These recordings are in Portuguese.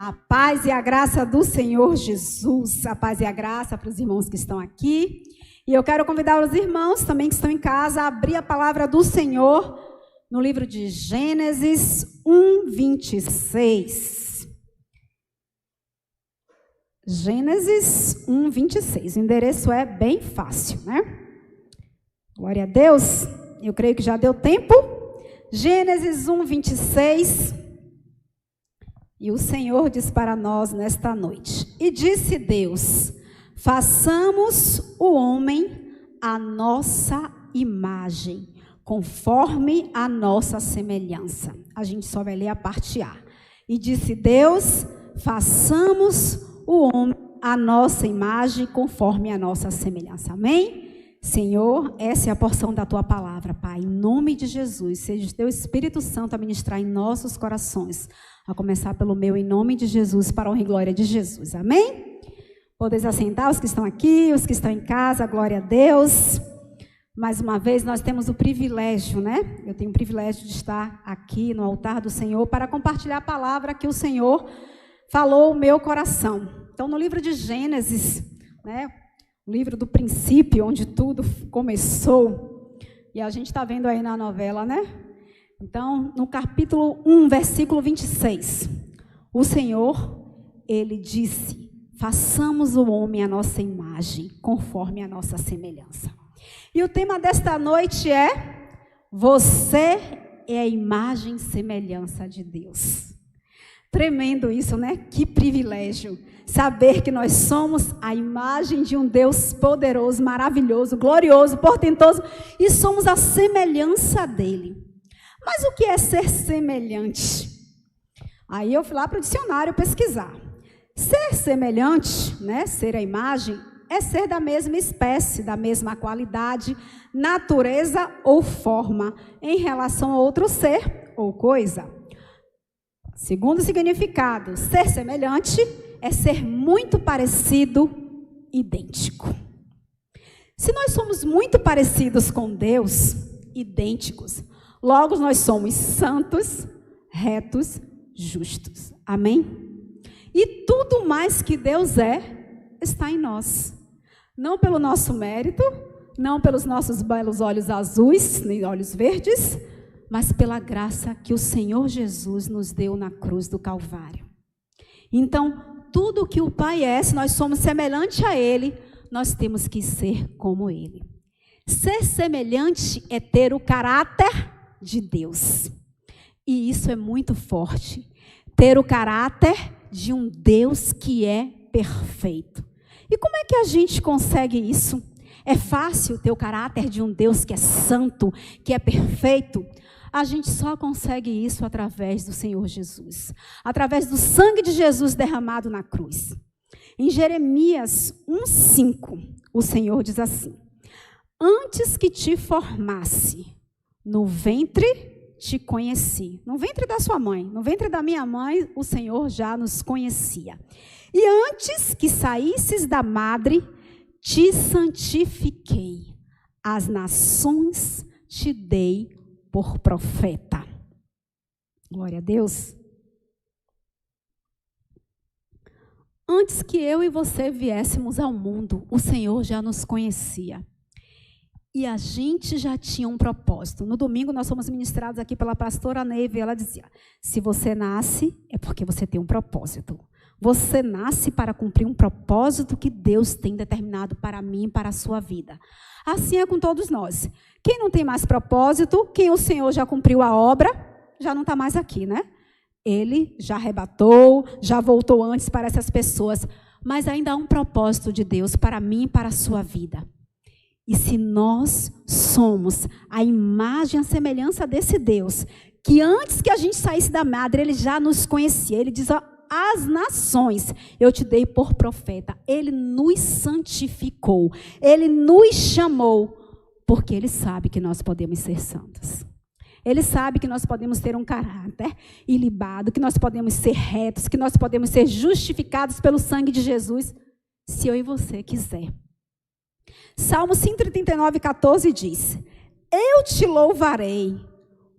A paz e a graça do Senhor Jesus, a paz e a graça para os irmãos que estão aqui. E eu quero convidar os irmãos também que estão em casa a abrir a palavra do Senhor no livro de Gênesis 1:26. Gênesis 1:26. O endereço é bem fácil, né? Glória a Deus. Eu creio que já deu tempo. Gênesis 1:26. E o Senhor diz para nós nesta noite: E disse Deus: façamos o homem à nossa imagem, conforme a nossa semelhança. A gente só vai ler a parte A. E disse Deus: façamos o homem à nossa imagem, conforme a nossa semelhança. Amém? Senhor, essa é a porção da Tua palavra, Pai. Em nome de Jesus, seja o Teu Espírito Santo a ministrar em nossos corações. A começar pelo meu, em nome de Jesus, para a honra e glória de Jesus. Amém? Podeis assentar os que estão aqui, os que estão em casa, glória a Deus. Mais uma vez, nós temos o privilégio, né? Eu tenho o privilégio de estar aqui no altar do Senhor para compartilhar a palavra que o Senhor falou ao meu coração. Então, no livro de Gênesis, né? O livro do princípio, onde tudo começou. E a gente está vendo aí na novela, né? Então, no capítulo 1, versículo 26, o Senhor, Ele disse: façamos o homem à nossa imagem, conforme a nossa semelhança. E o tema desta noite é: você é a imagem e semelhança de Deus. Tremendo isso, né? Que privilégio saber que nós somos a imagem de um Deus poderoso, maravilhoso, glorioso, portentoso, e somos a semelhança dEle. Mas o que é ser semelhante? Aí eu fui lá para o dicionário pesquisar. Ser semelhante, né, ser a imagem, é ser da mesma espécie, da mesma qualidade, natureza ou forma, em relação a outro ser ou coisa. Segundo o significado, ser semelhante é ser muito parecido, idêntico. Se nós somos muito parecidos com Deus, idênticos, logo nós somos santos, retos, justos. Amém? E tudo mais que Deus é, está em nós. Não pelo nosso mérito, não pelos nossos belos olhos azuis, nem olhos verdes, mas pela graça que o Senhor Jesus nos deu na cruz do Calvário. Então, tudo que o Pai é, se nós somos semelhante a Ele, nós temos que ser como Ele. Ser semelhante é ter o caráter de Deus. E isso é muito forte. Ter o caráter de um Deus que é perfeito. E como é que a gente consegue isso? É fácil ter o caráter de um Deus que é santo, que é perfeito? A gente só consegue isso através do Senhor Jesus. Através do sangue de Jesus derramado na cruz. Em Jeremias 1:5, o Senhor diz assim: antes que te formasse no ventre, te conheci. No ventre da sua mãe, no ventre da minha mãe, o Senhor já nos conhecia. E antes que saísses da madre, te santifiquei. As nações te dei por profeta. Glória a Deus. Antes que eu e você viéssemos ao mundo, o Senhor já nos conhecia. E a gente já tinha um propósito. No domingo nós fomos ministrados aqui pela pastora Neiva, e ela dizia: se você nasce, é porque você tem um propósito. Você nasce para cumprir um propósito que Deus tem determinado para mim e para a sua vida. Assim é com todos nós. Quem não tem mais propósito, quem o Senhor já cumpriu a obra, já não está mais aqui, né? Ele já arrebatou, já voltou antes para essas pessoas. Mas ainda há um propósito de Deus para mim e para a sua vida. E se nós somos a imagem, a semelhança desse Deus, que antes que a gente saísse da madre, Ele já nos conhecia. Ele diz: ó, as nações eu te dei por profeta. Ele nos santificou. Ele nos chamou, porque Ele sabe que nós podemos ser santos. Ele sabe que nós podemos ter um caráter ilibado, que nós podemos ser retos, que nós podemos ser justificados pelo sangue de Jesus, se eu e você quiser. Salmo 139:14 diz: eu te louvarei,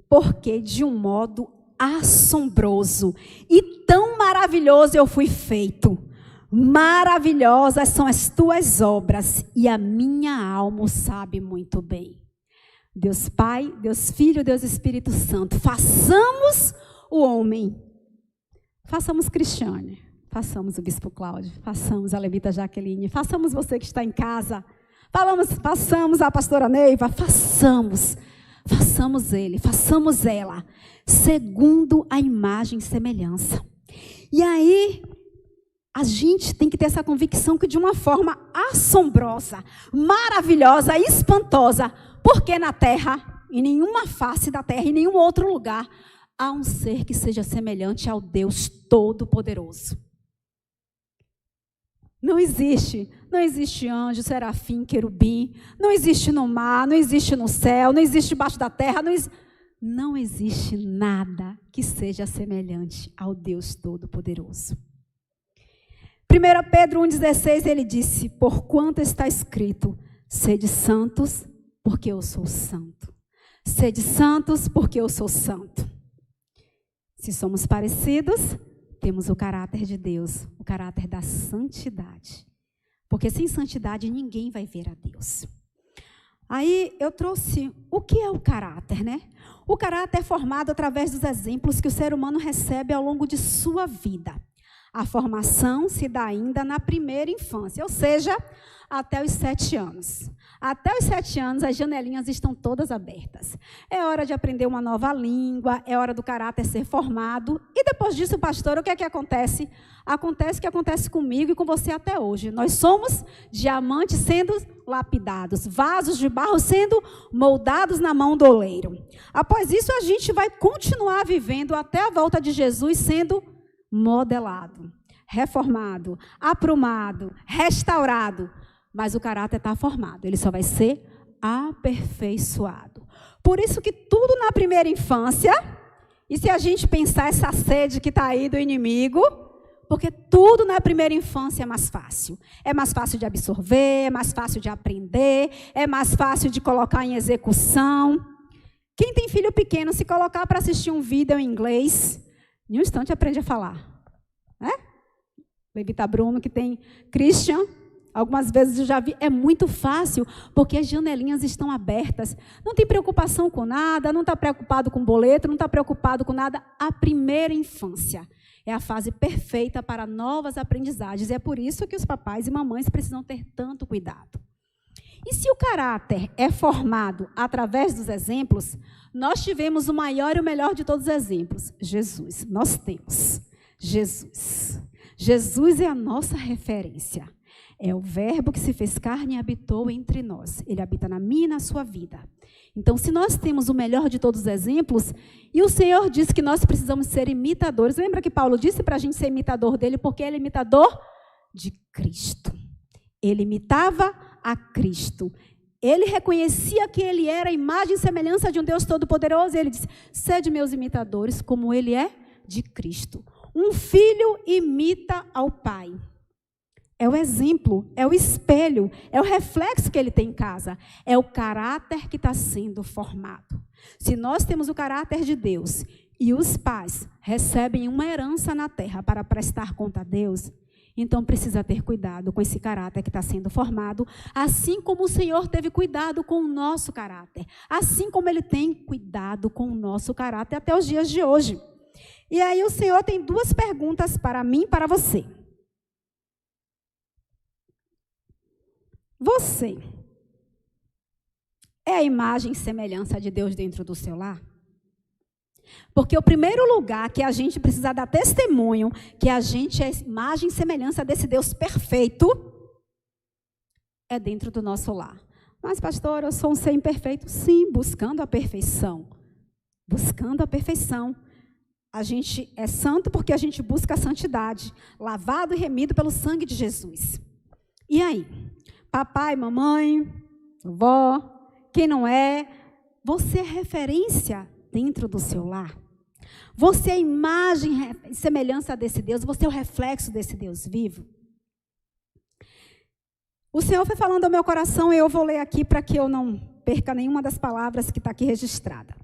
porque de um modo assombroso e tão maravilhoso eu fui feito. Maravilhosas são as tuas obras, e a minha alma o sabe muito bem. Deus Pai, Deus Filho, Deus Espírito Santo, façamos o homem. Façamos Cristiane, façamos o Bispo Cláudio, façamos a Levita Jaqueline, façamos você que está em casa, façamos a pastora Neiva, façamos ele, façamos ela, segundo a imagem e semelhança. E aí, a gente tem que ter essa convicção que de uma forma assombrosa, maravilhosa, espantosa, porque na terra, em nenhuma face da terra, em nenhum outro lugar, há um ser que seja semelhante ao Deus Todo-Poderoso. Não existe anjo, serafim, querubim, não existe no mar, não existe no céu, não existe debaixo da terra, não existe nada que seja semelhante ao Deus Todo-Poderoso. 1 Pedro 1,16, ele disse, porquanto está escrito, sede santos, porque eu sou santo. Sede santos, porque eu sou santo. Se somos parecidos, temos o caráter de Deus, o caráter da santidade. Porque sem santidade ninguém vai ver a Deus. Aí eu trouxe o que é o caráter, né? O caráter é formado através dos exemplos que o ser humano recebe ao longo de sua vida. A formação se dá ainda na primeira infância, ou seja, até os 7 anos. Até os 7 anos, as janelinhas estão todas abertas. É hora de aprender uma nova língua, é hora do caráter ser formado. E depois disso, pastor, o que é que acontece? Acontece o que acontece comigo e com você até hoje. Nós somos diamantes sendo lapidados, vasos de barro sendo moldados na mão do oleiro. Após isso, a gente vai continuar vivendo até a volta de Jesus sendo modelado, reformado, aprumado, restaurado. Mas o caráter está formado, ele só vai ser aperfeiçoado. Por isso que tudo na primeira infância, e se a gente pensar essa sede que está aí do inimigo, porque tudo na primeira infância é mais fácil. É mais fácil de absorver, é mais fácil de aprender, é mais fácil de colocar em execução. Quem tem filho pequeno, se colocar para assistir um vídeo em inglês, em um instante aprende a falar. Levita Bruno, que tem Christian, algumas vezes eu já vi, é muito fácil, porque as janelinhas estão abertas. Não tem preocupação com nada, não está preocupado com boleto, não está preocupado com nada. A primeira infância é a fase perfeita para novas aprendizagens. E é por isso que os papais e mamães precisam ter tanto cuidado. E se o caráter é formado através dos exemplos, nós tivemos o maior e o melhor de todos os exemplos, Jesus. Nós temos Jesus. Jesus é a nossa referência. É o verbo que se fez carne e habitou entre nós. Ele habita na minha e na sua vida. Então, se nós temos o melhor de todos os exemplos, e o Senhor disse que nós precisamos ser imitadores. Lembra que Paulo disse para a gente ser imitador dele, porque ele é imitador de Cristo. Ele imitava a Cristo. Ele reconhecia que ele era a imagem e semelhança de um Deus Todo-Poderoso. E ele disse, sede meus imitadores, como ele é de Cristo. Um filho imita ao pai. É o exemplo, é o espelho, é o reflexo que ele tem em casa. É o caráter que está sendo formado. Se nós temos o caráter de Deus e os pais recebem uma herança na terra para prestar conta a Deus, então precisa ter cuidado com esse caráter que está sendo formado, assim como o Senhor teve cuidado com o nosso caráter, assim como Ele tem cuidado com o nosso caráter até os dias de hoje. E aí o Senhor tem 2 perguntas para mim e para você. Você é a imagem e semelhança de Deus dentro do seu lar? Porque o primeiro lugar que a gente precisa dar testemunho que a gente é imagem e semelhança desse Deus perfeito é dentro do nosso lar. Mas, pastor, eu sou um ser imperfeito. Sim, buscando a perfeição. Buscando a perfeição. A gente é santo porque a gente busca a santidade, lavado e remido pelo sangue de Jesus. E aí? Papai, mamãe, vovó, quem não é, você é referência dentro do seu lar. Você é a imagem e semelhança desse Deus, você é o reflexo desse Deus vivo. O Senhor foi falando ao meu coração e eu vou ler aqui para que eu não perca nenhuma das palavras que está aqui registrada.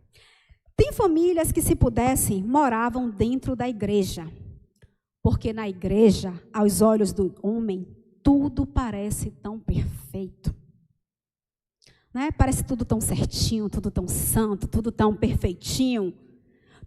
Tem famílias que, se pudessem, moravam dentro da igreja. Porque na igreja, aos olhos do homem, tudo parece tão perfeito. Né? Parece tudo tão certinho, tudo tão santo, tudo tão perfeitinho.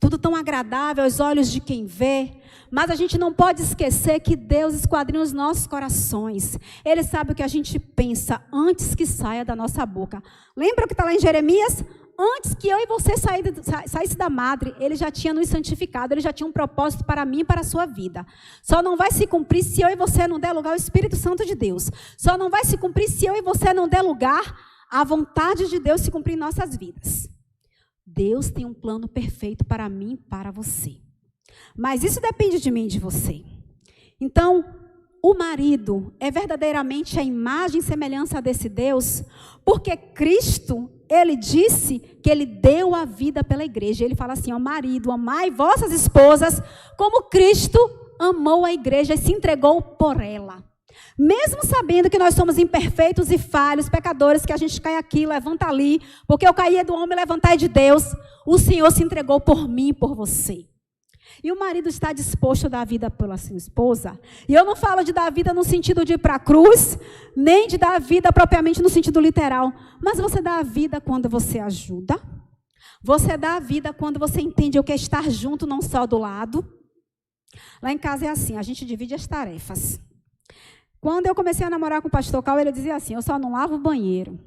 Tudo tão agradável aos olhos de quem vê. Mas a gente não pode esquecer que Deus esquadrinha os nossos corações. Ele sabe o que a gente pensa antes que saia da nossa boca. Lembra o que está lá em Jeremias? Antes que eu e você saísse da madre, Ele já tinha nos santificado. Ele já tinha um propósito para mim e para a sua vida. Só não vai se cumprir se eu e você não der lugar ao Espírito Santo de Deus. Só não vai se cumprir se eu e você não der lugar à vontade de Deus se cumprir em nossas vidas. Deus tem um plano perfeito para mim e para você. Mas isso depende de mim e de você. Então, o marido é verdadeiramente a imagem e semelhança desse Deus, porque Cristo, Ele disse que Ele deu a vida pela igreja. Ele fala assim, ó, marido, amai vossas esposas como Cristo amou a igreja e se entregou por ela. Mesmo sabendo que nós somos imperfeitos e falhos, pecadores, que a gente cai aqui, levanta ali, porque eu caí é do homem, levantar é de Deus, o Senhor se entregou por mim e por você. E o marido está disposto a dar a vida pela sua esposa. E eu não falo de dar a vida no sentido de ir para a cruz, nem de dar a vida propriamente no sentido literal. Mas você dá a vida quando você ajuda. Você dá a vida quando você entende o que é estar junto, não só do lado. Lá em casa é assim, a gente divide as tarefas. Quando eu comecei a namorar com o pastor Cal, ele dizia assim, eu só não lavo o banheiro.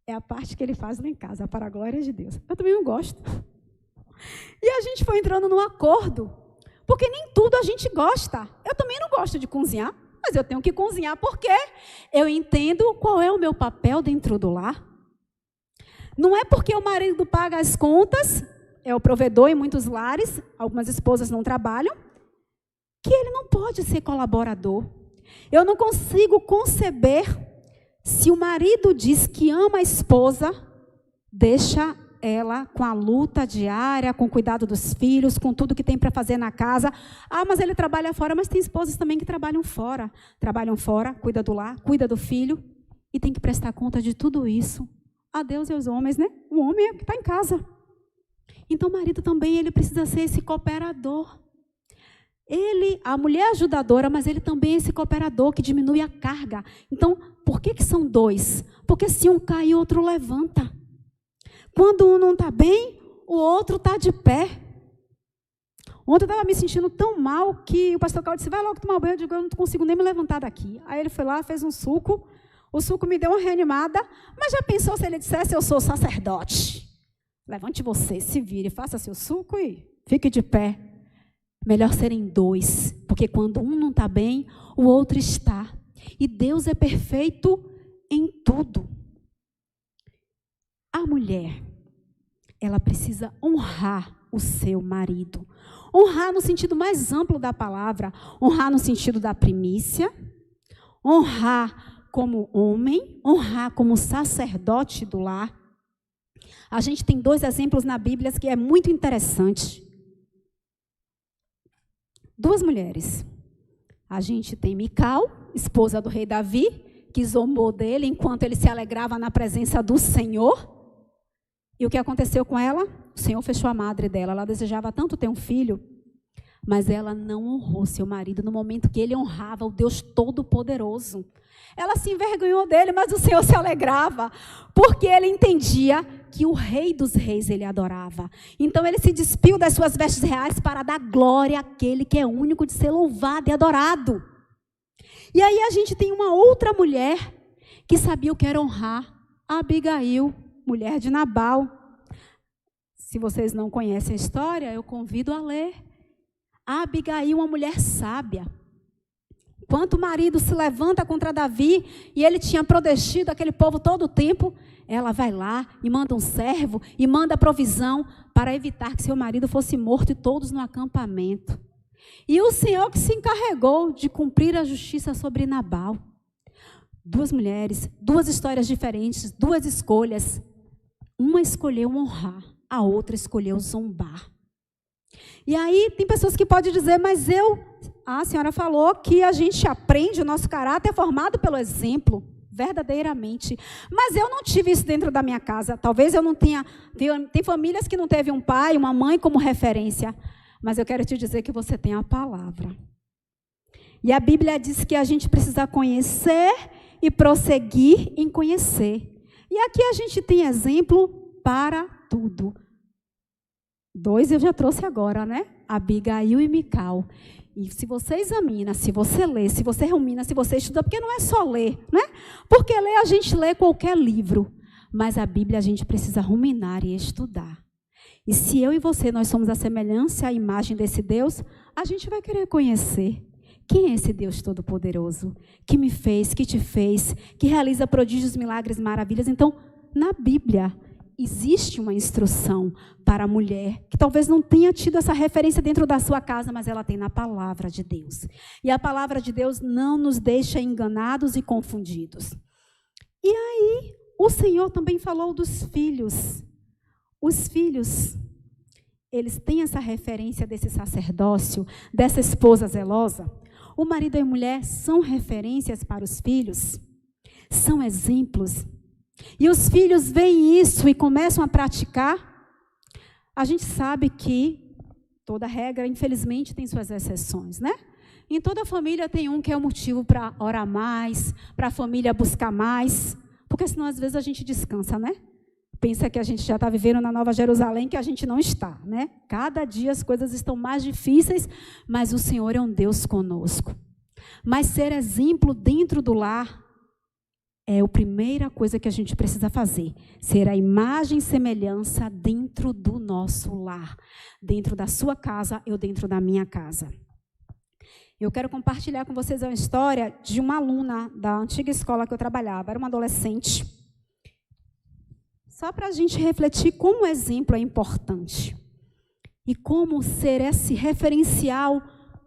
É a parte que ele faz lá em casa, para a glória de Deus. Eu também não gosto. E a gente foi entrando num acordo, porque nem tudo a gente gosta. Eu também não gosto de cozinhar, mas eu tenho que cozinhar porque eu entendo qual é o meu papel dentro do lar. Não é porque o marido paga as contas, é o provedor em muitos lares, algumas esposas não trabalham, que ele não pode ser colaborador. Eu não consigo conceber se o marido diz que ama a esposa, deixa ela com a luta diária, com o cuidado dos filhos, com tudo que tem para fazer na casa. Ah, mas ele trabalha fora, mas tem esposas também que trabalham fora. Trabalham fora, cuida do lar, cuida do filho, e tem que prestar conta de tudo isso a Deus e aos homens, né? O homem é que está em casa. Então o marido também, ele precisa ser esse cooperador. Ele, a mulher ajudadora, mas ele também é esse cooperador que diminui a carga. Então, por que são dois? Porque se um cai, o outro levanta. Quando um não está bem, o outro está de pé. Ontem eu estava me sentindo tão mal que o pastor Carlos disse, vai logo tomar banho. Eu digo, eu não consigo nem me levantar daqui. Aí ele foi lá, fez um suco. O suco me deu uma reanimada. Mas já pensou se ele dissesse, eu sou sacerdote? Levante você, se vire, faça seu suco e fique de pé. Melhor serem dois, porque quando um não está bem, o outro está. E Deus é perfeito em tudo. A mulher, ela precisa honrar o seu marido. Honrar no sentido mais amplo da palavra. Honrar no sentido da primícia. Honrar como homem. Honrar como sacerdote do lar. A gente tem 2 exemplos na Bíblia que é muito interessante. 2 mulheres. A gente tem Mical, esposa do rei Davi, que zombou dele enquanto ele se alegrava na presença do Senhor. E o que aconteceu com ela? O Senhor fechou a madre dela. Ela desejava tanto ter um filho, mas ela não honrou seu marido no momento que ele honrava o Deus Todo-Poderoso. Ela se envergonhou dele, mas o Senhor se alegrava, porque ele entendia que o Rei dos Reis ele adorava. Então ele se despiu das suas vestes reais para dar glória àquele que é único de ser louvado e adorado. E aí a gente tem uma outra mulher que sabia o que era honrar, a Abigail, mulher de Nabal. Se vocês não conhecem a história, eu convido a ler. A Abigail, uma mulher sábia. Enquanto o marido se levanta contra Davi, e ele tinha protegido aquele povo todo o tempo, ela vai lá e manda um servo, e manda provisão para evitar que seu marido fosse morto e todos no acampamento. E o Senhor que se encarregou de cumprir a justiça sobre Nabal. 2 mulheres, 2 histórias diferentes, 2 escolhas. Uma escolheu honrar, a outra escolheu zombar. E aí tem pessoas que podem dizer, mas a senhora falou que a gente aprende, o nosso caráter é formado pelo exemplo, verdadeiramente. Mas eu não tive isso dentro da minha casa. Talvez eu não tenha, tem famílias que não teve um pai, uma mãe como referência. Mas eu quero te dizer que você tem a palavra. E a Bíblia diz que a gente precisa conhecer e prosseguir em conhecer. E aqui a gente tem exemplo para tudo. 2 eu já trouxe agora, né? Abigail e Mical. E se você examina, se você lê, se você rumina, se você estuda, porque não é só ler, né? Porque ler a gente lê qualquer livro, mas a Bíblia a gente precisa ruminar e estudar. E se eu e você, nós somos a semelhança, a imagem desse Deus, a gente vai querer conhecer. Quem é esse Deus Todo-Poderoso? Que me fez, que te fez, que realiza prodígios, milagres, maravilhas. Então, na Bíblia, existe uma instrução para a mulher que talvez não tenha tido essa referência dentro da sua casa, mas ela tem na palavra de Deus. E a palavra de Deus não nos deixa enganados e confundidos. E aí, o Senhor também falou dos filhos. Os filhos, eles têm essa referência desse sacerdócio, dessa esposa zelosa. O marido e a mulher são referências para os filhos, são exemplos. E os filhos veem isso e começam a praticar. A gente sabe que toda regra, infelizmente, tem suas exceções, né? Em toda família tem um que é o motivo para orar mais, para a família buscar mais, porque senão às vezes a gente descansa, né? Pensa que a gente já está vivendo na Nova Jerusalém, que a gente não está, né? Cada dia as coisas estão mais difíceis, mas o Senhor é um Deus conosco. Mas ser exemplo dentro do lar é a primeira coisa que a gente precisa fazer. Ser a imagem e semelhança dentro do nosso lar. Dentro da sua casa ou dentro da minha casa. Eu quero compartilhar com vocês uma história de uma aluna da antiga escola que eu trabalhava. Era uma adolescente. Só para a gente refletir como o exemplo é importante. E como ser esse referencial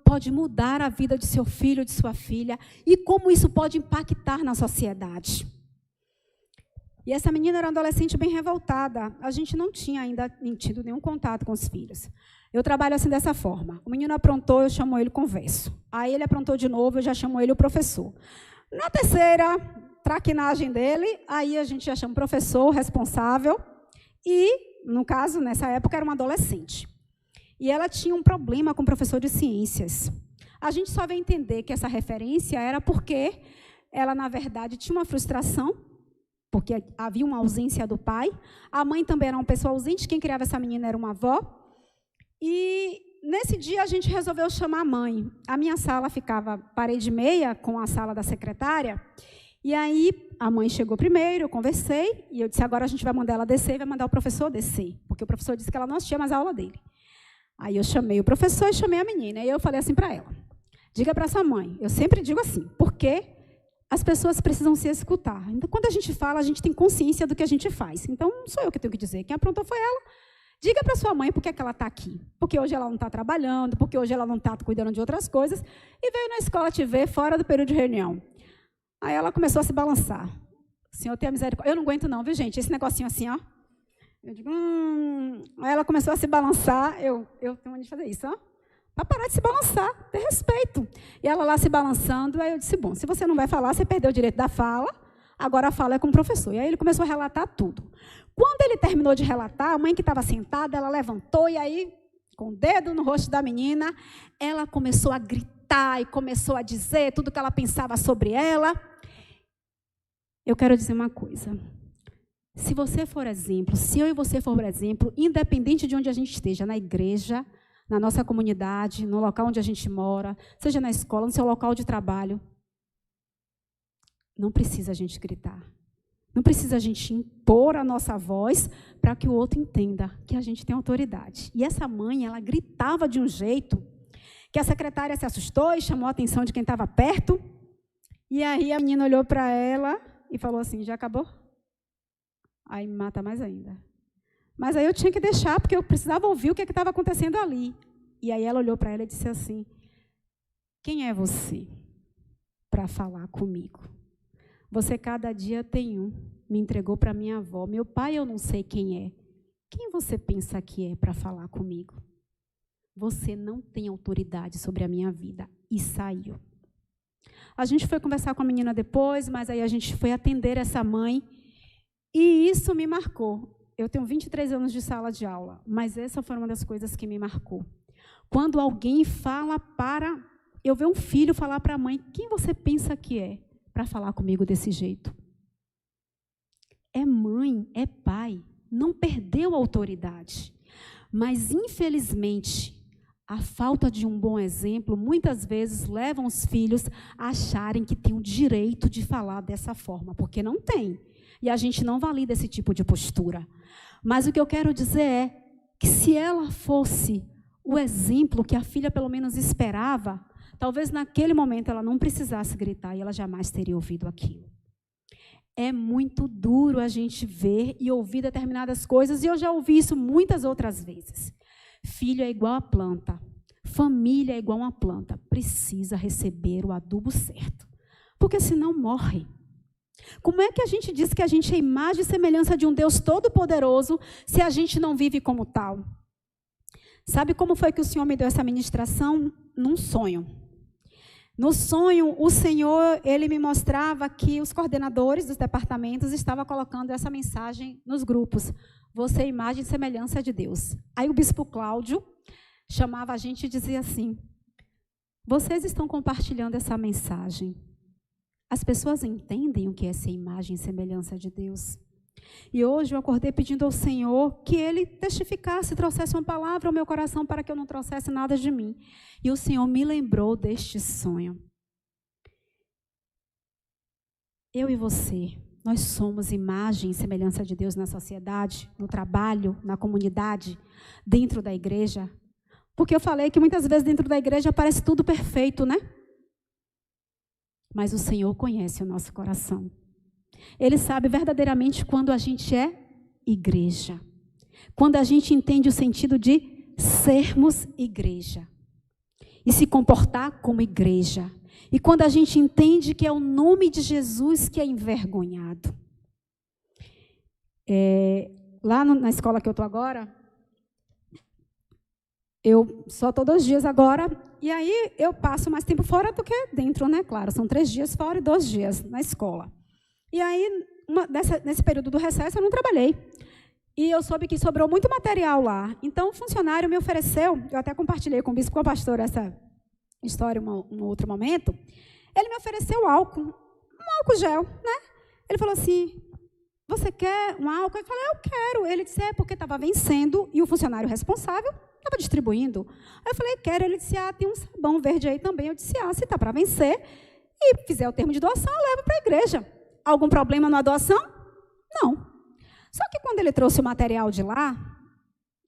pode mudar a vida de seu filho, de sua filha, e como isso pode impactar na sociedade. E essa menina era uma adolescente bem revoltada. A gente não tinha ainda tido nenhum contato com os filhos. Eu trabalho assim dessa forma. O menino aprontou, eu chamo ele, converso. Aí ele aprontou de novo, eu já chamo ele o professor. Na terceira traquinagem dele, aí a gente já chama o professor, responsável. E, no caso, nessa época, era uma adolescente. E ela tinha um problema com o professor de ciências. A gente só veio entender que essa referência era porque ela, na verdade, tinha uma frustração, porque havia uma ausência do pai. A mãe também era uma pessoa ausente, quem criava essa menina era uma avó. E nesse dia a gente resolveu chamar a mãe. A minha sala ficava parede e meia com a sala da secretária. E aí a mãe chegou primeiro, eu conversei, e eu disse, agora a gente vai mandar ela descer e vai mandar o professor descer. Porque o professor disse que ela não assistia mais a aula dele. Aí eu chamei o professor e chamei a menina. E eu falei assim para ela, diga para sua mãe. Eu sempre digo assim, porque as pessoas precisam se escutar. Então, quando a gente fala, a gente tem consciência do que a gente faz. Então, não sou eu que tenho que dizer. Quem aprontou foi ela. Diga para sua mãe por que ela está aqui. Porque hoje ela não está trabalhando, porque hoje ela não está cuidando de outras coisas. E veio na escola te ver fora do período de reunião. Aí ela começou a se balançar. O Senhor tenha misericórdia. Eu não aguento não, viu, gente? Esse negocinho assim, ó. Eu digo, Aí ela começou a se balançar. Eu tenho mania de fazer isso, ó. Para parar de se balançar, ter respeito. E ela lá se balançando, aí eu disse, bom, se você não vai falar, você perdeu o direito da fala, agora a fala é com o professor. E aí ele começou a relatar tudo. Quando ele terminou de relatar, a mãe que estava sentada, ela levantou e aí, com o dedo no rosto da menina, ela começou a gritar e começou a dizer tudo que ela pensava sobre ela. Eu quero dizer uma coisa. Se você for exemplo, se eu e você for exemplo, independente de onde a gente esteja, na igreja, na nossa comunidade, no local onde a gente mora, seja na escola, no seu local de trabalho, não precisa a gente gritar. Não precisa a gente impor a nossa voz para que o outro entenda que a gente tem autoridade. E essa mãe, ela gritava de um jeito que a secretária se assustou e chamou a atenção de quem estava perto. E aí a menina olhou para ela e falou assim, já acabou? Aí me mata mais ainda. Mas aí eu tinha que deixar, porque eu precisava ouvir o que estava acontecendo ali. E aí ela olhou para ela e disse assim, quem é você para falar comigo? Você cada dia tem um. Me entregou para minha avó. Meu pai eu não sei quem é. Quem você pensa que é para falar comigo? Você não tem autoridade sobre a minha vida. E saiu. A gente foi conversar com a menina depois, mas aí a gente foi atender essa mãe. E isso me marcou. Eu tenho 23 anos de sala de aula, mas essa foi uma das coisas que me marcou. Quando alguém fala para... Eu ver um filho falar para a mãe, quem você pensa que é para falar comigo desse jeito? É mãe, é pai, não perdeu a autoridade. Mas, infelizmente, a falta de um bom exemplo, muitas vezes, levam os filhos a acharem que têm o direito de falar dessa forma, porque não tem. E a gente não valida esse tipo de postura. Mas o que eu quero dizer é que se ela fosse o exemplo que a filha pelo menos esperava, talvez naquele momento ela não precisasse gritar e ela jamais teria ouvido aquilo. É muito duro a gente ver e ouvir determinadas coisas, e eu já ouvi isso muitas outras vezes. Filho é igual a planta, família é igual a uma planta, precisa receber o adubo certo, porque senão morre. Como é que a gente diz que a gente é imagem e semelhança de um Deus todo-poderoso se a gente não vive como tal? Sabe como foi que o Senhor me deu essa ministração? Num sonho. No sonho, o Senhor, Ele me mostrava que os coordenadores dos departamentos estavam colocando essa mensagem nos grupos. Você é imagem e semelhança de Deus. Aí o bispo Cláudio chamava a gente e dizia assim, vocês estão compartilhando essa mensagem. As pessoas entendem o que é ser imagem e semelhança de Deus. E hoje eu acordei pedindo ao Senhor que Ele testificasse, trouxesse uma palavra ao meu coração para que eu não trouxesse nada de mim. E o Senhor me lembrou deste sonho. Eu e você, nós somos imagem e semelhança de Deus na sociedade, no trabalho, na comunidade, dentro da igreja. Porque eu falei que muitas vezes dentro da igreja parece tudo perfeito, né? Mas o Senhor conhece o nosso coração. Ele sabe verdadeiramente quando a gente é igreja. Quando a gente entende o sentido de sermos igreja. E se comportar como igreja. E quando a gente entende que é o nome de Jesus que é envergonhado. Lá na escola que eu estou agora, eu só estou 2 dias agora, e aí eu passo mais tempo fora do que dentro, né? Claro, são 3 dias fora e 2 dias na escola. E aí, nesse período do recesso, eu não trabalhei. E eu soube que sobrou muito material lá. Então, o funcionário me ofereceu, eu até compartilhei com o bispo, com a pastora, essa história em um outro momento. Ele me ofereceu álcool, um álcool gel, né? Ele falou assim, você quer um álcool? Eu falei, eu quero. Ele disse, porque estava vencendo e o funcionário responsável estava distribuindo. Aí eu falei, quero. Ele disse, tem um sabão verde aí também. Eu disse, se está para vencer e fizer o termo de doação, eu levo para a igreja. Algum problema na doação? Não. Só que quando ele trouxe o material de lá,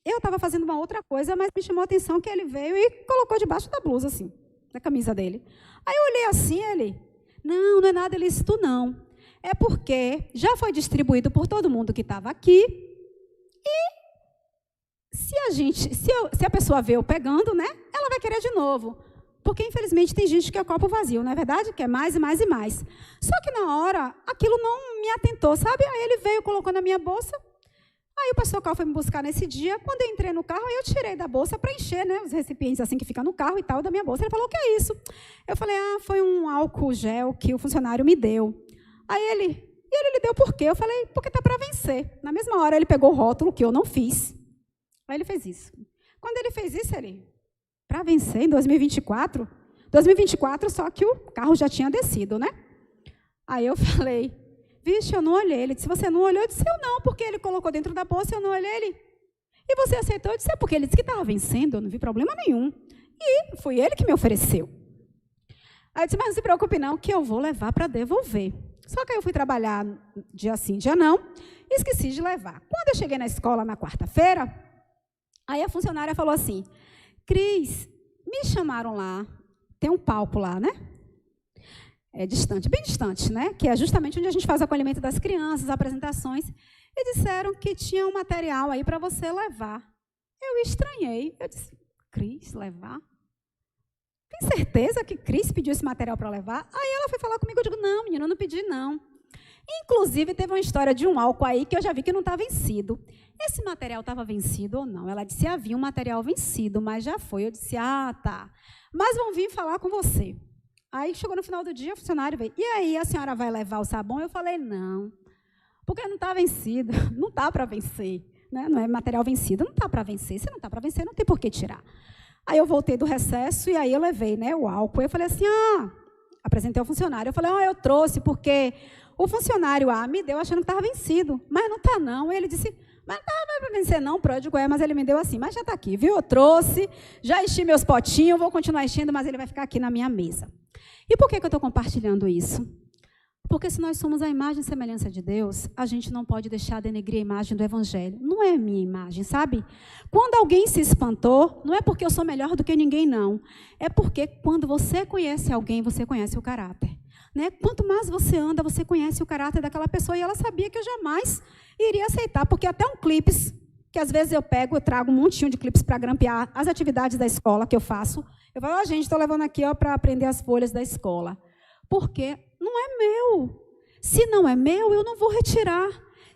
eu estava fazendo uma outra coisa, mas me chamou a atenção que ele veio e colocou debaixo da blusa, assim, da camisa dele. Aí eu olhei assim, ele, não é nada ilícito, não. É porque já foi distribuído por todo mundo que estava aqui, e se a pessoa vê eu pegando, né, ela vai querer de novo. Porque, infelizmente, tem gente que é copo vazio, não é verdade? Quer mais e mais e mais. Só que, na hora, aquilo não me atentou, sabe? Aí ele veio, colocou na minha bolsa. Aí o pastor Carl foi me buscar nesse dia. Quando eu entrei no carro, eu tirei da bolsa para encher, né, os recipientes assim que ficam no carro e tal, da minha bolsa. Ele falou, o que é isso? Eu falei, foi um álcool gel que o funcionário me deu. Aí ele lhe deu por quê? Eu falei, porque está para vencer. Na mesma hora, ele pegou o rótulo, que eu não fiz. Aí ele fez isso. Quando ele fez isso, para vencer em 2024? 2024, só que o carro já tinha descido, né? Aí eu falei, vixe, eu não olhei. Ele disse, você não olhou? Eu disse, eu não, porque ele colocou dentro da bolsa, eu não olhei ele. E você aceitou? Eu disse, porque ele disse que estava vencendo, eu não vi problema nenhum. E foi ele que me ofereceu. Aí eu disse, mas não se preocupe não, que eu vou levar para devolver. Só que aí eu fui trabalhar dia sim, dia não, e esqueci de levar. Quando eu cheguei na escola na quarta-feira, aí a funcionária falou assim, Cris, me chamaram lá, tem um palco lá, né? É distante, bem distante, né? Que é justamente onde a gente faz o acolhimento das crianças, apresentações. E disseram que tinha um material aí para você levar. Eu estranhei. Eu disse, Cris, levar? Tem certeza que Cris pediu esse material para levar? Aí ela foi falar comigo, eu digo, não, menina, eu não pedi, não. Inclusive, teve uma história de um álcool aí que eu já vi que não está vencido. Esse material estava vencido ou não? Ela disse, havia um material vencido, mas já foi. Eu disse, tá. Mas vão vir falar com você. Aí chegou no final do dia, o funcionário veio. E aí, a senhora vai levar o sabão? Eu falei, não. Porque não está vencido. Não está para vencer. Né? Não é material vencido, não está para vencer. Se não está para vencer, não tem por que tirar. Aí eu voltei do recesso e aí eu levei, né, o álcool. Eu falei assim, apresentei ao funcionário. Eu falei, eu trouxe porque o funcionário me deu achando que estava vencido. Mas não está não. Ele disse, mas não vai para vencer não, pro. Eu digo, mas ele me deu assim, mas já está aqui, viu? Eu trouxe, já enchi meus potinhos, vou continuar enchendo, mas ele vai ficar aqui na minha mesa. E por que eu estou compartilhando isso? Porque se nós somos a imagem e semelhança de Deus, a gente não pode deixar de denegrir a imagem do Evangelho. Não é a minha imagem, sabe? Quando alguém se espantou, não é porque eu sou melhor do que ninguém, não. É porque quando você conhece alguém, você conhece o caráter. Né? Quanto mais você anda, você conhece o caráter daquela pessoa. E ela sabia que eu jamais iria aceitar. Porque até um clipes, que às vezes eu trago um montinho de clipes para grampear as atividades da escola que eu faço. Eu falo, gente, estou levando aqui para aprender as folhas da escola. Porque não é meu. Se não é meu, eu não vou retirar.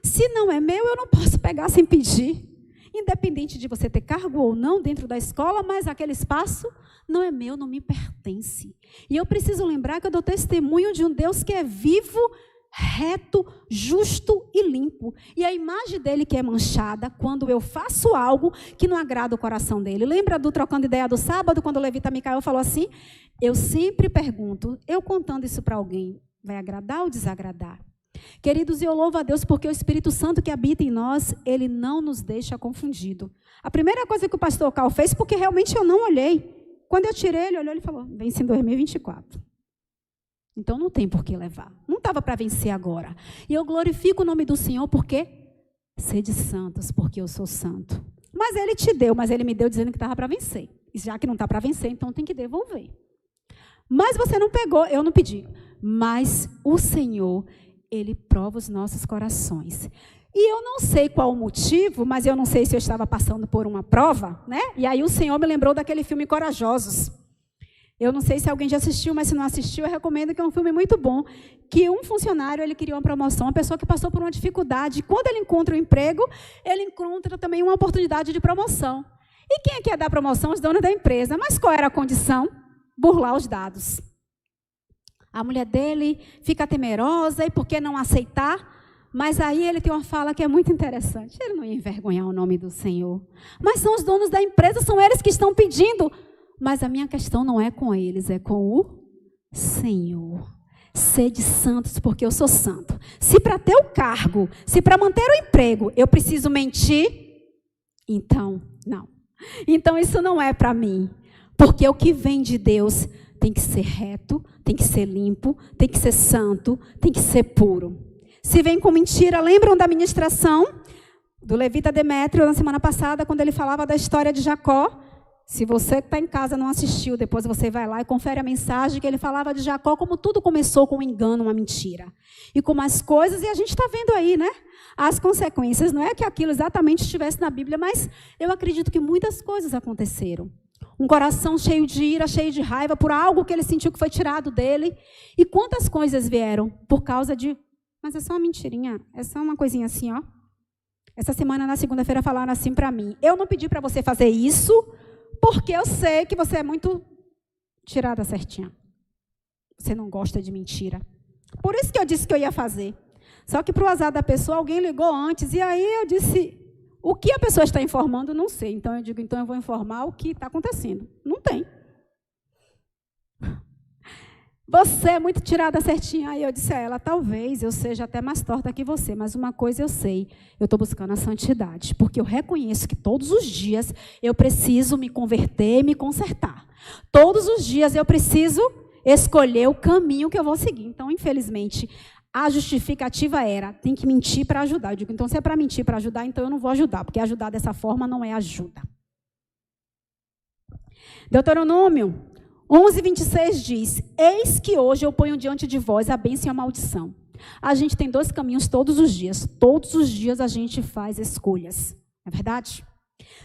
Se não é meu, eu não posso pegar sem pedir. Independente de você ter cargo ou não dentro da escola, mas aquele espaço não é meu, não me pertence. E eu preciso lembrar que eu dou testemunho de um Deus que é vivo, reto, justo e limpo. E a imagem dele que é manchada quando eu faço algo que não agrada o coração dele. Lembra do Trocando Ideia do sábado, quando o levita Micael falou assim? Eu sempre pergunto, eu contando isso para alguém, vai agradar ou desagradar? Queridos, eu louvo a Deus porque o Espírito Santo que habita em nós, ele não nos deixa confundido. A primeira coisa que o pastor Cal fez, porque realmente eu não olhei. Quando eu tirei, ele olhou e falou, vence em 2024. Então não tem por que levar. Não estava para vencer agora. E eu glorifico o nome do Senhor porque sede santos, porque eu sou santo. Mas ele te deu, mas ele me deu dizendo que estava para vencer. E já que não está para vencer, então tem que devolver. Mas você não pegou, eu não pedi. Mas o Senhor, ele prova os nossos corações. E eu não sei qual o motivo, mas eu não sei se eu estava passando por uma prova, né? E aí o Senhor me lembrou daquele filme Corajosos. Eu não sei se alguém já assistiu, mas se não assistiu, eu recomendo que é um filme muito bom, que um funcionário, ele queria uma promoção, uma pessoa que passou por uma dificuldade. Quando ele encontra um emprego, ele encontra também uma oportunidade de promoção. E quem é que ia dar promoção? Os donos da empresa. Mas qual era a condição? Burlar os dados. A mulher dele fica temerosa, e por que não aceitar? Mas aí ele tem uma fala que é muito interessante. Ele não ia envergonhar o nome do Senhor. Mas são os donos da empresa, são eles que estão pedindo. Mas a minha questão não é com eles, é com o Senhor. Sede santos, porque eu sou santo. Se para ter o cargo, se para manter o emprego, eu preciso mentir, então, não. Então isso não é para mim. Porque o que vem de Deus tem que ser reto, tem que ser limpo, tem que ser santo, tem que ser puro. Se vem com mentira, lembram da ministração do levita Demétrio na semana passada, quando ele falava da história de Jacó? Se você que está em casa não assistiu, depois você vai lá e confere a mensagem que ele falava de Jacó, como tudo começou com um engano, uma mentira. E como as coisas, e a gente está vendo aí, né? As consequências. Não é que aquilo exatamente estivesse na Bíblia, mas eu acredito que muitas coisas aconteceram. Um coração cheio de ira, cheio de raiva por algo que ele sentiu que foi tirado dele. E quantas coisas vieram por causa de... Mas é só uma mentirinha, é só uma coisinha assim, ó. Essa semana, na segunda-feira, falaram assim para mim. Eu não pedi para você fazer isso, porque eu sei que você é muito tirada certinha. Você não gosta de mentira. Por isso que eu disse que eu ia fazer. Só que para o azar da pessoa, alguém ligou antes. E aí eu disse, o que a pessoa está informando, não sei. Então eu digo, então eu vou informar o que está acontecendo. Não tem. Você é muito tirada certinha. Aí eu disse a ela, talvez eu seja até mais torta que você, mas uma coisa eu sei, eu estou buscando a santidade, porque eu reconheço que todos os dias eu preciso me converter e me consertar. Todos os dias eu preciso escolher o caminho que eu vou seguir. Então, infelizmente, a justificativa era, tem que mentir para ajudar. Eu digo, então se é para mentir para ajudar, então eu não vou ajudar, porque ajudar dessa forma não é ajuda. Deuteronômio 11:26 diz, eis que hoje eu ponho diante de vós a bênção e a maldição. A gente tem dois caminhos todos os dias a gente faz escolhas, não é verdade?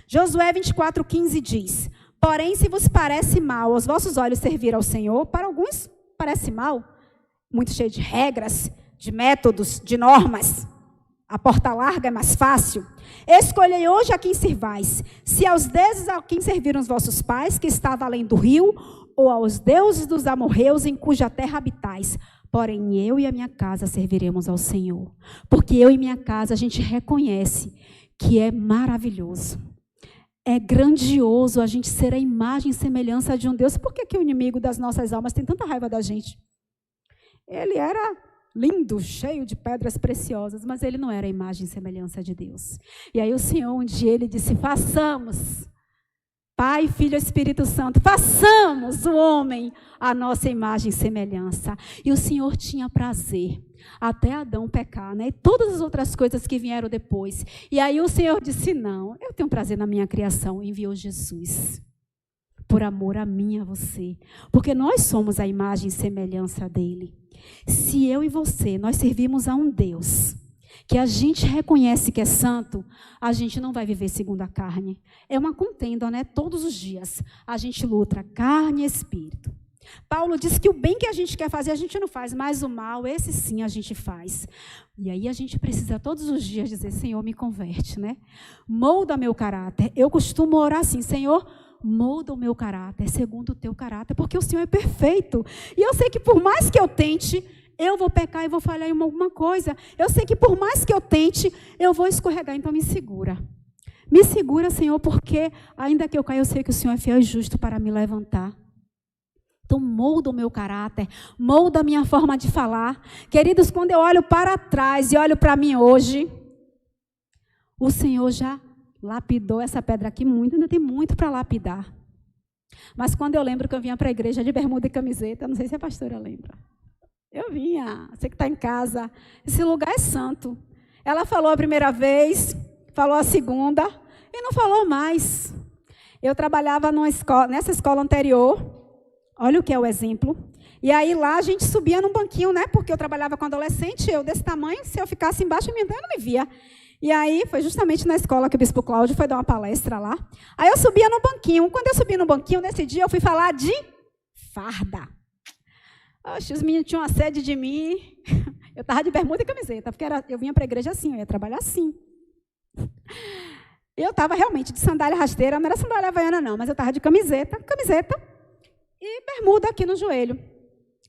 Josué 24:15 diz, porém se vos parece mal aos vossos olhos servir ao Senhor, para alguns parece mal, muito cheio de regras, de métodos, de normas, a porta larga é mais fácil. Escolhei hoje a quem servais, se aos deuses a quem serviram os vossos pais, que estava além do rio, ou aos deuses dos amorreus em cuja terra habitais. Porém, eu e a minha casa serviremos ao Senhor. Porque eu e minha casa, a gente reconhece que é maravilhoso. É grandioso a gente ser a imagem e semelhança de um Deus. Por que o inimigo das nossas almas tem tanta raiva da gente? Ele era lindo, cheio de pedras preciosas, mas ele não era a imagem e semelhança de Deus. E aí o Senhor, um dia, ele disse, façamos, Pai, Filho e Espírito Santo, façamos o homem a nossa imagem e semelhança. E o Senhor tinha prazer, até Adão pecar, né? E todas as outras coisas que vieram depois. E aí o Senhor disse, não, eu tenho prazer na minha criação, enviou Jesus. Por amor a mim e a você. Porque nós somos a imagem e semelhança dele. Se eu e você, nós servimos a um Deus que a gente reconhece que é santo, a gente não vai viver segundo a carne. É uma contenda, né? Todos os dias a gente luta carne e espírito. Paulo diz que o bem que a gente quer fazer, a gente não faz, mas o mal, esse sim a gente faz. E aí a gente precisa todos os dias dizer, Senhor, me converte, né? Molda meu caráter. Eu costumo orar assim, Senhor, molda o meu caráter segundo o teu caráter, porque o Senhor é perfeito. E eu sei que por mais que eu tente, eu vou pecar e vou falhar em alguma coisa. Eu sei que por mais que eu tente, eu vou escorregar, então me segura. Me segura, Senhor, porque ainda que eu caia, eu sei que o Senhor é fiel e justo para me levantar. Então, molda o meu caráter, molda a minha forma de falar. Queridos, quando eu olho para trás e olho para mim hoje, o Senhor já lapidou essa pedra aqui muito, ainda tem muito para lapidar. Mas quando eu lembro que eu vinha para a igreja de bermuda e camiseta, não sei se a pastora lembra. Eu vinha, você que está em casa, esse lugar é santo. Ela falou a primeira vez, falou a segunda e não falou mais. Eu trabalhava nessa escola anterior. Olha o que é o exemplo. E aí lá a gente subia num banquinho, né? Porque eu trabalhava com adolescente, eu desse tamanho, se eu ficasse embaixo, eu não me via. E aí foi justamente na escola que o bispo Cláudio foi dar uma palestra lá. Aí eu subia no banquinho. Quando eu subi no banquinho, nesse dia eu fui falar de farda. Oxe, os meninos tinham uma sede de mim. Eu estava de bermuda e camiseta, porque eu vinha para a igreja assim, eu ia trabalhar assim. Eu estava realmente de sandália rasteira, não era sandália havaiana não, mas eu estava de camiseta e bermuda aqui no joelho.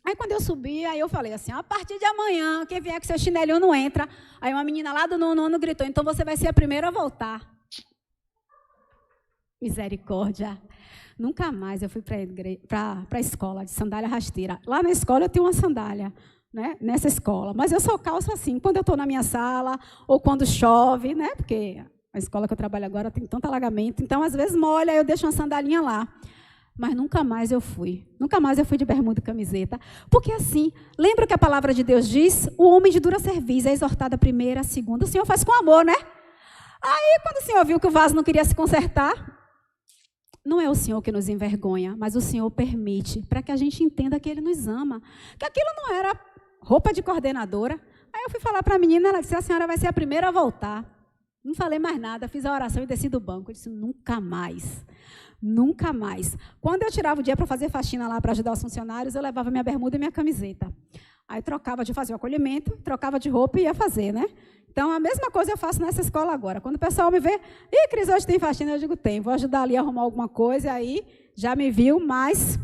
Aí quando eu subi, aí eu falei assim, a partir de amanhã, quem vier com seu chinelinho não entra. Aí uma menina lá do nono gritou, então você vai ser a primeira a voltar. Misericórdia. Nunca mais eu fui para a escola de sandália rasteira. Lá na escola eu tenho uma sandália, né, nessa escola. Mas eu só calço assim, quando eu estou na minha sala, ou quando chove, né, porque a escola que eu trabalho agora tem tanto alagamento. Então, às vezes molha, eu deixo uma sandalinha lá. Mas nunca mais eu fui. Nunca mais eu fui de bermuda e camiseta. Porque assim, lembra que a palavra de Deus diz? O homem de dura cerviz é exortado a primeira, a segunda. O Senhor faz com amor, né? Aí, quando o Senhor viu que o vaso não queria se consertar, não é o Senhor que nos envergonha, mas o Senhor permite, para que a gente entenda que Ele nos ama. Que aquilo não era roupa de coordenadora. Aí eu fui falar para a menina, ela disse, a senhora vai ser a primeira a voltar. Não falei mais nada, fiz a oração e desci do banco. Eu disse, nunca mais. Nunca mais. Quando eu tirava o dia para fazer faxina lá para ajudar os funcionários, eu levava minha bermuda e minha camiseta. Aí trocava de fazer o acolhimento, trocava de roupa e ia fazer, né? Então, a mesma coisa eu faço nessa escola agora. Quando o pessoal me vê, Cris, hoje tem faxina, eu digo, tem. Vou ajudar ali a arrumar alguma coisa, aí já me viu, mas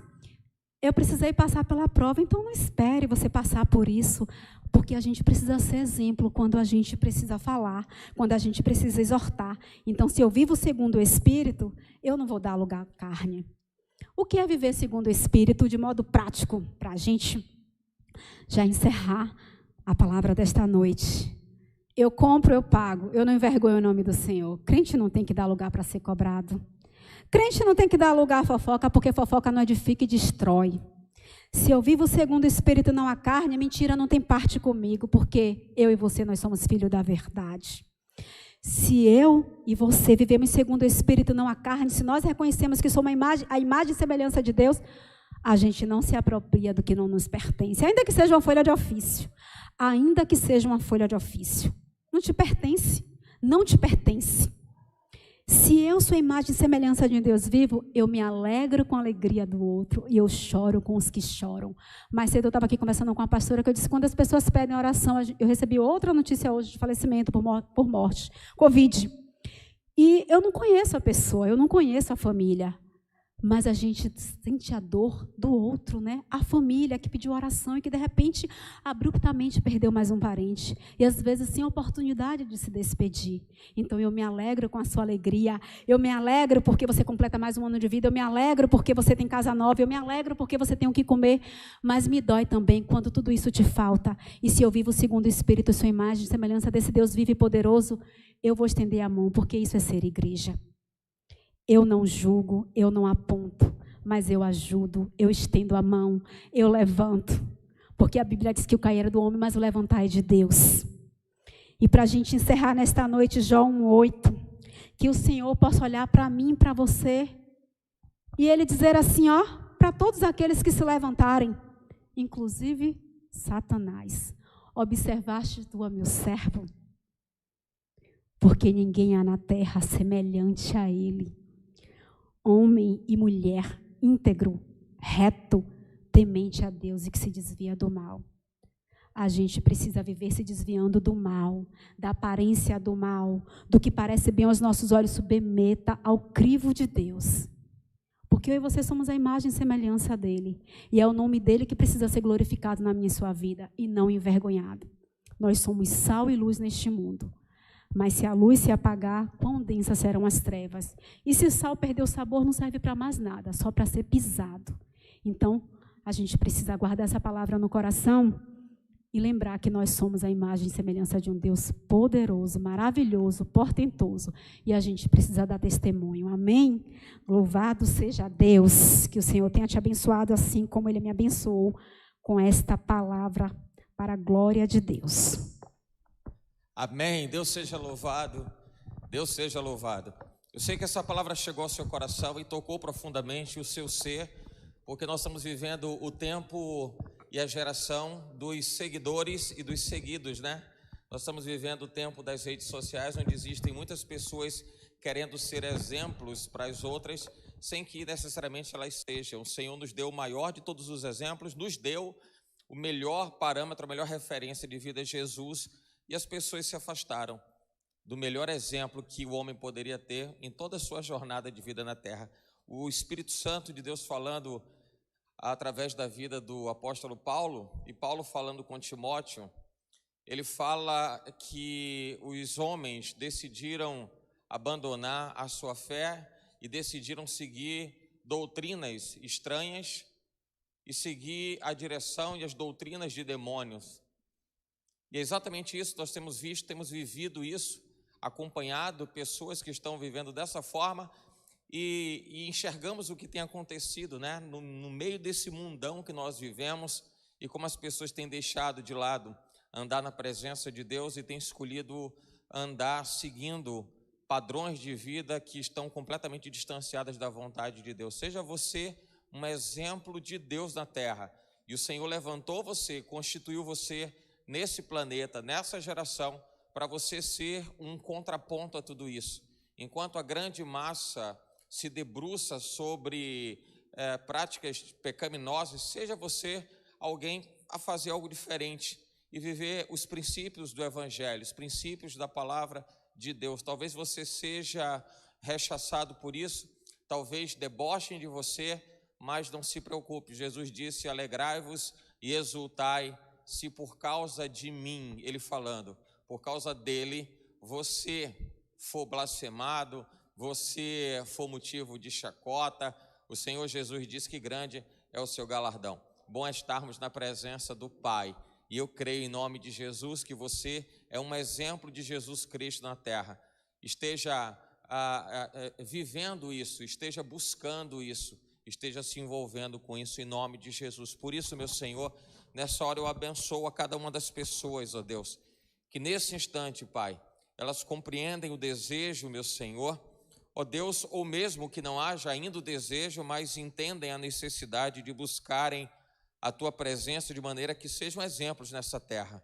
eu precisei passar pela prova, então não espere você passar por isso, porque a gente precisa ser exemplo quando a gente precisa falar, quando a gente precisa exortar. Então, se eu vivo segundo o Espírito, eu não vou dar lugar à carne. O que é viver segundo o Espírito de modo prático, para a gente já encerrar a palavra desta noite? Eu compro, eu pago, eu não envergonho o nome do Senhor. Crente não tem que dar lugar para ser cobrado. Crente não tem que dar lugar à fofoca, porque fofoca não edifica e destrói. Se eu vivo segundo o Espírito e não a carne, mentira não tem parte comigo, porque eu e você, nós somos filhos da verdade. Se eu e você vivemos segundo o Espírito e não a carne, se nós reconhecemos que somos a imagem e semelhança de Deus, a gente não se apropria do que não nos pertence, ainda que seja uma folha de ofício. Ainda que seja uma folha de ofício. Não te pertence, não te pertence. Se eu sou a imagem e semelhança de um Deus vivo, eu me alegro com a alegria do outro e eu choro com os que choram. Mais cedo eu estava aqui conversando com a pastora que eu disse, quando as pessoas pedem oração, eu recebi outra notícia hoje de falecimento por morte, Covid. E eu não conheço a pessoa, eu não conheço a família, Mas a gente sente a dor do outro, né? A família que pediu oração e que, de repente, abruptamente perdeu mais um parente. E, às vezes, sem oportunidade de se despedir. Então, eu me alegro com a sua alegria. Eu me alegro porque você completa mais um ano de vida. Eu me alegro porque você tem casa nova. Eu me alegro porque você tem o que comer. Mas me dói também quando tudo isso te falta. E se eu vivo segundo o Espírito, sua imagem, semelhança desse Deus vivo e poderoso, eu vou estender a mão, porque isso é ser igreja. Eu não julgo, eu não aponto, mas eu ajudo, eu estendo a mão, eu levanto. Porque a Bíblia diz que o cair era do homem, mas o levantar é de Deus. E para a gente encerrar nesta noite, Jó 1:8, que o Senhor possa olhar para mim e para você, e Ele dizer assim, ó, para todos aqueles que se levantarem, inclusive Satanás, observaste tu, meu servo, porque ninguém há na terra semelhante a ele. Homem e mulher íntegro, reto, temente a Deus e que se desvia do mal. A gente precisa viver se desviando do mal, da aparência do mal, do que parece bem aos nossos olhos, submeta ao crivo de Deus. Porque eu e você somos a imagem e semelhança dele. E é o nome dele que precisa ser glorificado na minha e sua vida, e não envergonhado. Nós somos sal e luz neste mundo. Mas se a luz se apagar, quão densas serão as trevas. E se o sal perder o sabor, não serve para mais nada, só para ser pisado. Então, a gente precisa guardar essa palavra no coração e lembrar que nós somos a imagem e semelhança de um Deus poderoso, maravilhoso, portentoso. E a gente precisa dar testemunho. Amém? Louvado seja Deus, que o Senhor tenha te abençoado assim como Ele me abençoou com esta palavra para a glória de Deus. Amém. Deus seja louvado. Deus seja louvado. Eu sei que essa palavra chegou ao seu coração e tocou profundamente o seu ser, porque nós estamos vivendo o tempo e a geração dos seguidores e dos seguidos, né? Nós estamos vivendo o tempo das redes sociais, onde existem muitas pessoas querendo ser exemplos para as outras, sem que necessariamente elas sejam. O Senhor nos deu o maior de todos os exemplos, nos deu o melhor parâmetro, a melhor referência de vida, Jesus. E as pessoas se afastaram do melhor exemplo que o homem poderia ter em toda a sua jornada de vida na terra. O Espírito Santo de Deus falando através da vida do apóstolo Paulo, e Paulo falando com Timóteo, ele fala que os homens decidiram abandonar a sua fé e decidiram seguir doutrinas estranhas e seguir a direção e as doutrinas de demônios. E é exatamente isso que nós temos visto, temos vivido isso, acompanhado pessoas que estão vivendo dessa forma e enxergamos o que tem acontecido, né? No meio desse mundão que nós vivemos e como as pessoas têm deixado de lado andar na presença de Deus e têm escolhido andar seguindo padrões de vida que estão completamente distanciadas da vontade de Deus. Seja você um exemplo de Deus na terra e o Senhor levantou você, constituiu você nesse planeta, nessa geração, para você ser um contraponto a tudo isso. Enquanto a grande massa se debruça sobre práticas pecaminosas, seja você alguém a fazer algo diferente e viver os princípios do Evangelho, os princípios da palavra de Deus. Talvez você seja rechaçado por isso, talvez debochem de você, mas não se preocupe. Jesus disse, alegrai-vos e exultai, se por causa de mim, ele falando, por causa dele, você for blasfemado, você for motivo de chacota, o Senhor Jesus disse que grande é o seu galardão. Bom é estarmos na presença do Pai, e eu creio em nome de Jesus que você é um exemplo de Jesus Cristo na terra. Esteja vivendo isso, esteja buscando isso, esteja se envolvendo com isso em nome de Jesus. Por isso, meu Senhor, nessa hora eu abençoo a cada uma das pessoas, ó Deus, que nesse instante, Pai, elas compreendem o desejo, meu Senhor, ó Deus, ou mesmo que não haja ainda o desejo, mas entendem a necessidade de buscarem a Tua presença de maneira que sejam exemplos nessa terra.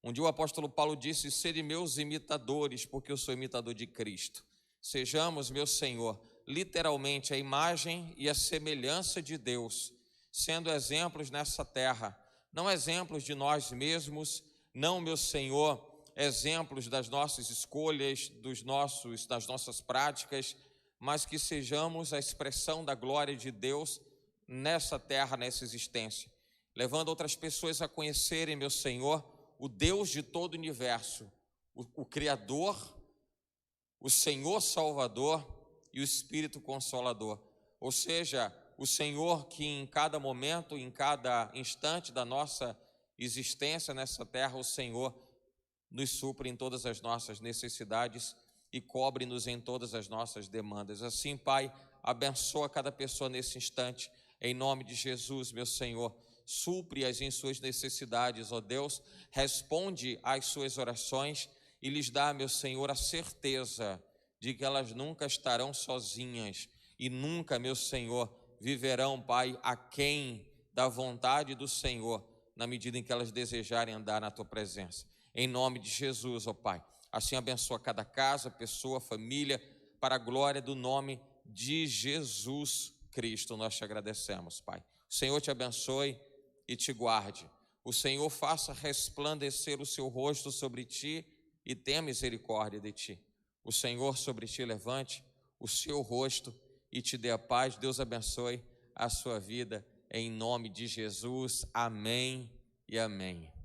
Um dia o apóstolo Paulo disse, sede meus imitadores, porque eu sou imitador de Cristo. Sejamos, meu Senhor, literalmente a imagem e a semelhança de Deus, sendo exemplos nessa terra, não exemplos de nós mesmos, não, meu Senhor, exemplos das nossas escolhas, das nossas práticas, mas que sejamos a expressão da glória de Deus nessa terra, nessa existência, levando outras pessoas a conhecerem, meu Senhor, o Deus de todo o universo, o Criador, o Senhor Salvador e o Espírito Consolador. Ou seja, o Senhor que em cada momento, em cada instante da nossa existência nessa terra, o Senhor nos supre em todas as nossas necessidades e cobre-nos em todas as nossas demandas. Assim, Pai, abençoa cada pessoa nesse instante, em nome de Jesus, meu Senhor. Supre-as em suas necessidades, ó Deus, responde às suas orações e lhes dá, meu Senhor, a certeza de que elas nunca estarão sozinhas e nunca, meu Senhor, viverão, Pai, aquém da vontade do Senhor, na medida em que elas desejarem andar na Tua presença. Em nome de Jesus, ó Pai, assim abençoa cada casa, pessoa, família, para a glória do nome de Jesus Cristo. Nós te agradecemos, Pai. O Senhor te abençoe e te guarde. O Senhor faça resplandecer o seu rosto sobre ti e tenha misericórdia de ti. O Senhor sobre ti levante o seu rosto e te dê a paz. Deus abençoe a sua vida, em nome de Jesus. Amém e amém.